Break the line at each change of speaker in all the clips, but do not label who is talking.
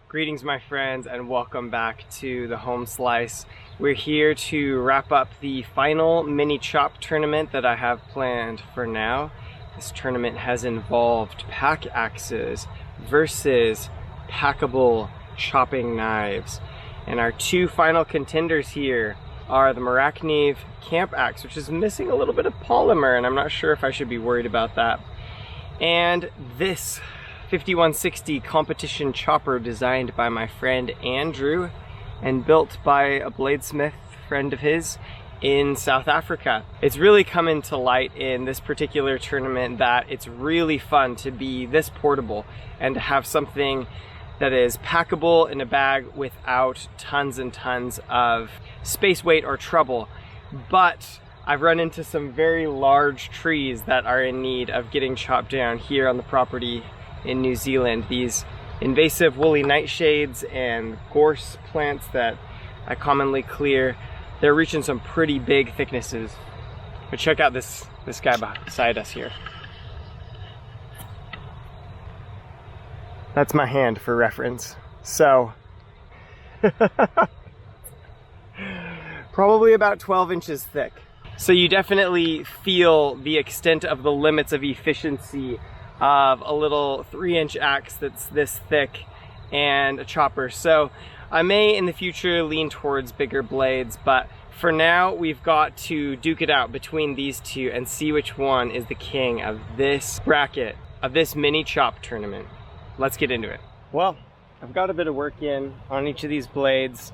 Greetings my friends and welcome back to the Home Slice. We're here to wrap up the final mini chop tournament that I have planned for now. This tournament has involved pack axes versus packable chopping knives. And our two final contenders here are the Morakniv Camping Axe, which is missing a little bit of polymer, and I'm not sure if I should be worried about that. And this 5160 competition chopper designed by my friend Andrew and built by a bladesmith friend of his in South Africa. It's really come into light in this particular tournament that it's really fun to be this portable and to have something that is packable in a bag without tons and tons of space, weight, or trouble. But I've run into some very large trees that are in need of getting chopped down here on the property in New Zealand. These invasive woolly nightshades and gorse plants that I commonly clear, they're reaching some pretty big thicknesses. But check out this guy beside us here. That's my hand for reference. So, probably about 12 inches thick. So you definitely feel the extent of the limits of efficiency of a little 3-inch axe that's this thick and a chopper. So I may in the future lean towards bigger blades, but for now we've got to duke it out between these two and see which one is the king of this bracket, of this mini chop tournament. Let's get into it. Well, I've got a bit of work in on each of these blades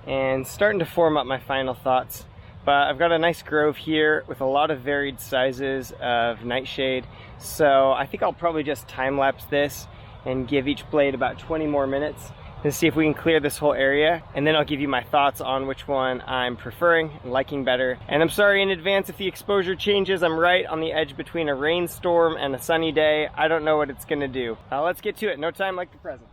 and starting to form up my final thoughts. But I've got a nice grove here with a lot of varied sizes of nightshade. So I think I'll probably just time-lapse this and give each blade about 20 more minutes to see if we can clear this whole area. And then I'll give you my thoughts on which one I'm preferring and liking better. And I'm sorry in advance if the exposure changes. I'm right on the edge between a rainstorm and a sunny day. I don't know what it's gonna do. Let's get to it. No time like the present.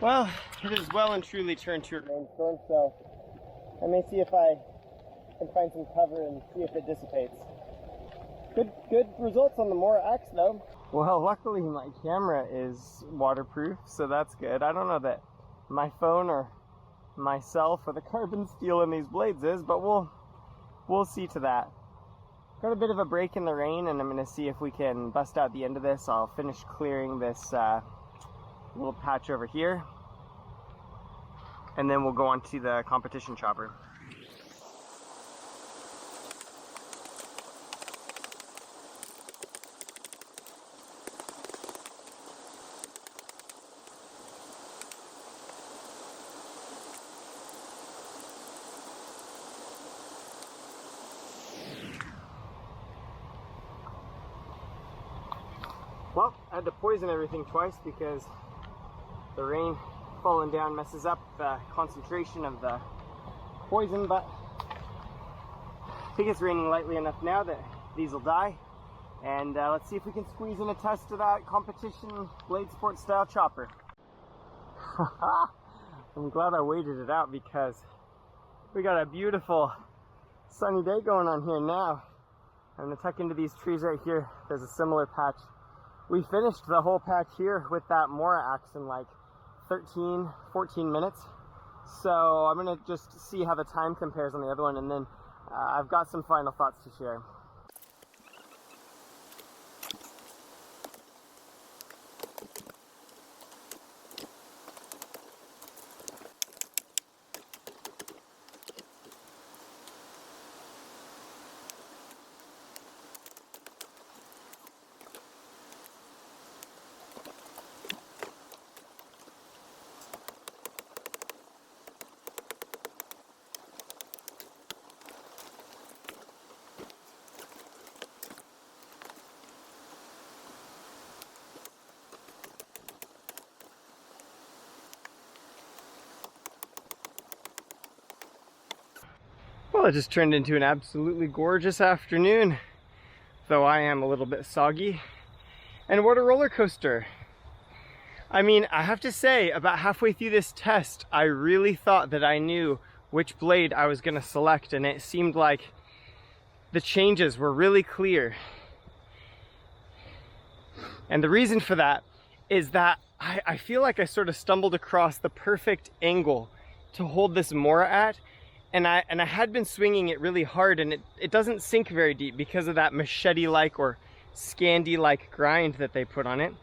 Well, it has well and truly turned to a rainstorm, so I may see if I can find some cover and see if it dissipates. Good results on the Mora axe though. Well, luckily my camera is waterproof, so that's good. I don't know that my phone or myself or the carbon steel in these blades is, but we'll see to that. Got a bit of a break in the rain, and I'm going to see if we can bust out the end of this. I'll finish clearing this little patch over here, and then we'll go on to the competition chopper. Well, I had to poison everything twice because the rain falling down messes up the concentration of the poison, but I think it's raining lightly enough now that these will die. And let's see if we can squeeze in a test of that competition BladeSports Style Chopper. I'm glad I waited it out because we got a beautiful sunny day going on here now. I'm going to tuck into these trees right here. There's a similar patch we finished the whole pack here with that Mora axe in like 13, 14 minutes. So I'm gonna just see how the time compares on the other one, and then I've got some final thoughts to share. Well, it just turned into an absolutely gorgeous afternoon, though I am a little bit soggy. And what a roller coaster. I mean, I have to say, about halfway through this test, I really thought that I knew which blade I was going to select, and it seemed like the changes were really clear. And the reason for that is that I feel like I sort of stumbled across the perfect angle to hold this Mora at. And I had been swinging it really hard, and it doesn't sink very deep because of that machete-like or Scandi-like grind that they put on it.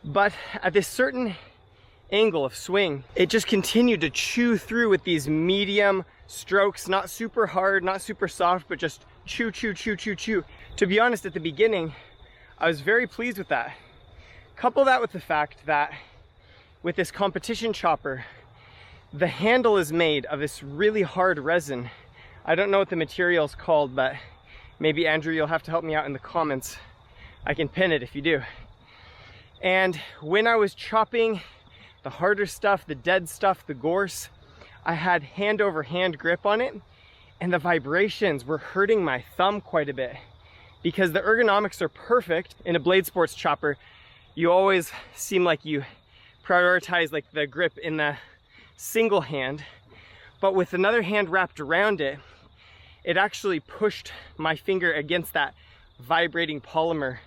But at this certain angle of swing, it just continued to chew through with these medium strokes, not super hard, not super soft, but just chew, chew, chew, chew, chew. To be honest, at the beginning, I was very pleased with that. Couple that with the fact that with this competition chopper, the handle is made of this really hard resin. I don't know what the material is called, but maybe Andrew, you'll have to help me out in the comments. I can pin it if you do. And when I was chopping the harder stuff, the dead stuff, the gorse, I had hand over hand grip on it, and the vibrations were hurting my thumb quite a bit because the ergonomics are perfect. In a BladeSports chopper, you always seem like you prioritize like the grip in the single hand, but with another hand wrapped around it, it actually pushed my finger against that vibrating polymer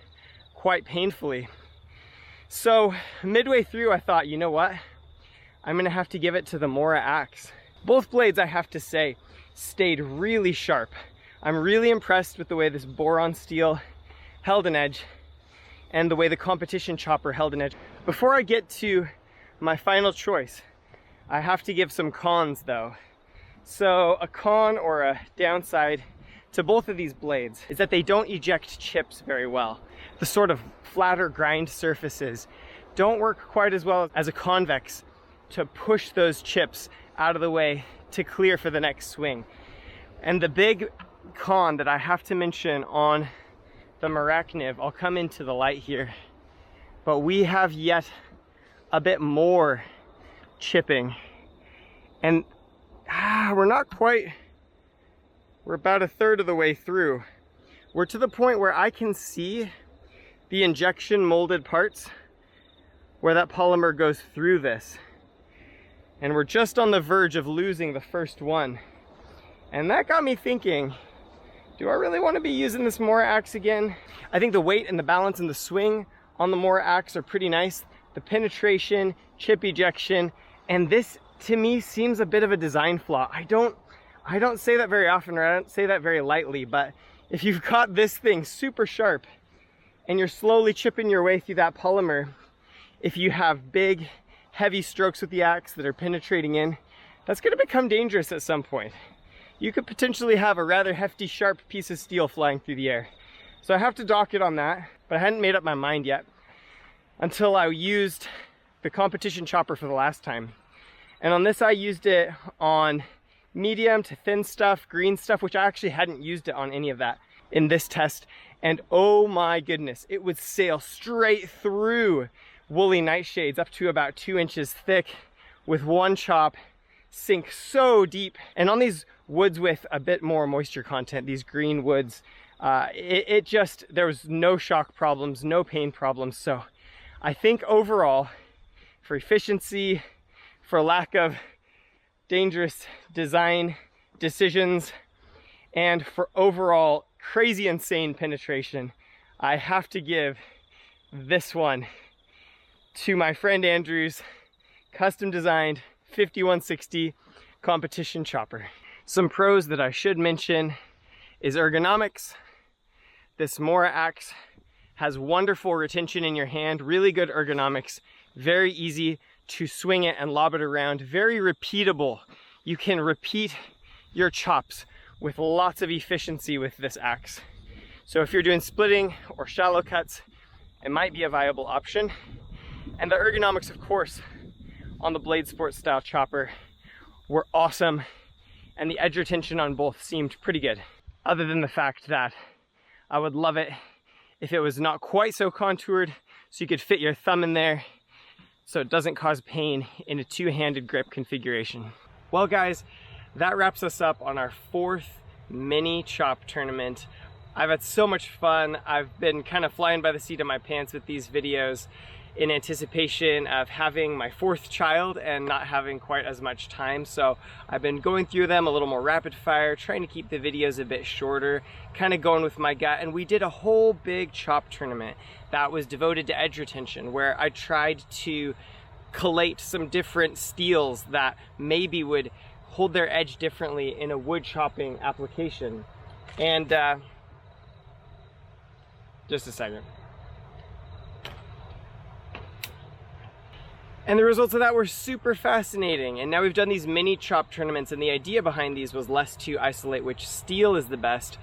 quite painfully. So midway through, I thought, you know what? I'm gonna have to give it to the Mora axe. Both blades, I have to say, stayed really sharp. I'm really impressed with the way this Boron Steel held an edge and the way the competition chopper held an edge. Before I get to my final choice, I have to give some cons though. So a con or a downside to both of these blades is that they don't eject chips very well. The sort of flatter grind surfaces don't work quite as well as a convex to push those chips out of the way to clear for the next swing. And the big con that I have to mention on the Morakniv, I'll come into the light here, but we have yet a bit more chipping, and we're not quite, we're about a third of the way through. We're to the point where I can see the injection molded parts where that polymer goes through this, and we're just on the verge of losing the first one. And that got me thinking, do I really want to be using this Mora axe again? I think the weight and the balance and the swing on the Mora axe are pretty nice. The penetration, chip ejection, and this to me seems a bit of a design flaw. I don't say that very often, or I don't say that very lightly, but if you've got this thing super sharp and you're slowly chipping your way through that polymer, if you have big, heavy strokes with the axe that are penetrating in, that's going to become dangerous at some point. You could potentially have a rather hefty, sharp piece of steel flying through the air. So I have to dock it on that, but I hadn't made up my mind yet until I used the competition chopper for the last time. And on this, I used it on medium to thin stuff, green stuff, which I actually hadn't used it on any of that in this test. And oh my goodness, it would sail straight through woolly nightshades up to about 2 inches thick with one chop, sink so deep. And on these woods with a bit more moisture content, these green woods, there was no shock problems, no pain problems. So I think overall, for efficiency, for lack of dangerous design decisions, and for overall crazy insane penetration, I have to give this one to my friend Andrew's custom designed 5160 competition chopper. Some pros that I should mention is ergonomics. This Mora axe has wonderful retention in your hand, really good ergonomics, very easy to swing it and lob it around, very repeatable. You can repeat your chops with lots of efficiency with this axe. So if you're doing splitting or shallow cuts, it might be a viable option. And the ergonomics, of course, on the BladeSports Style Chopper were awesome, and the edge retention on both seemed pretty good. Other than the fact that I would love it if it was not quite so contoured, so you could fit your thumb in there so it doesn't cause pain in a two-handed grip configuration. Well guys, that wraps us up on our 4th mini chop tournament. I've had so much fun. I've been kind of flying by the seat of my pants with these videos in anticipation of having my 4th child and not having quite as much time. So I've been going through them a little more rapid fire, trying to keep the videos a bit shorter, kind of going with my gut. And we did a whole big chop tournament that was devoted to edge retention, where I tried to collate some different steels that maybe would hold their edge differently in a wood chopping application. And just a second. And the results of that were super fascinating. And now we've done these mini chop tournaments, and the idea behind these was less to isolate which steel is the best,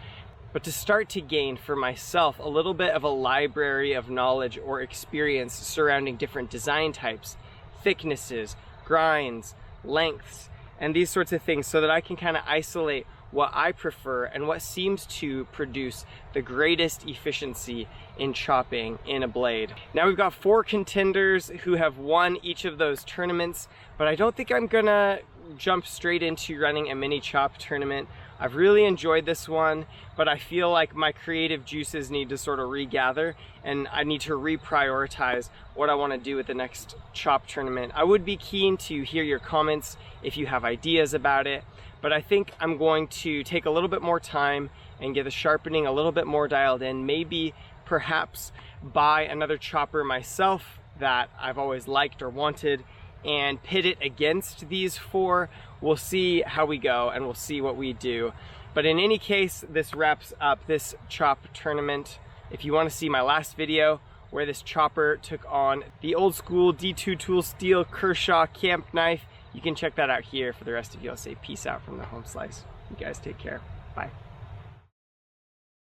but to start to gain for myself a little bit of a library of knowledge or experience surrounding different design types, thicknesses, grinds, lengths, and these sorts of things, so that I can kind of isolate what I prefer and what seems to produce the greatest efficiency in chopping in a blade. Now we've got 4 contenders who have won each of those tournaments, but I don't think I'm gonna jump straight into running a mini chop tournament. I've really enjoyed this one, but I feel like my creative juices need to sort of regather, and I need to reprioritize what I want to do with the next chop tournament. I would be keen to hear your comments if you have ideas about it, but I think I'm going to take a little bit more time and get the sharpening a little bit more dialed in, maybe perhaps buy another chopper myself that I've always liked or wanted, and pit it against these 4. We'll see how we go, and we'll see what we do. But in any case, this wraps up this chop tournament. If you want to see my last video where this chopper took on the old school D2 tool steel Kershaw camp knife, you can check that out here. For the rest of you, I'll say peace out from the home slice. You guys take care. Bye.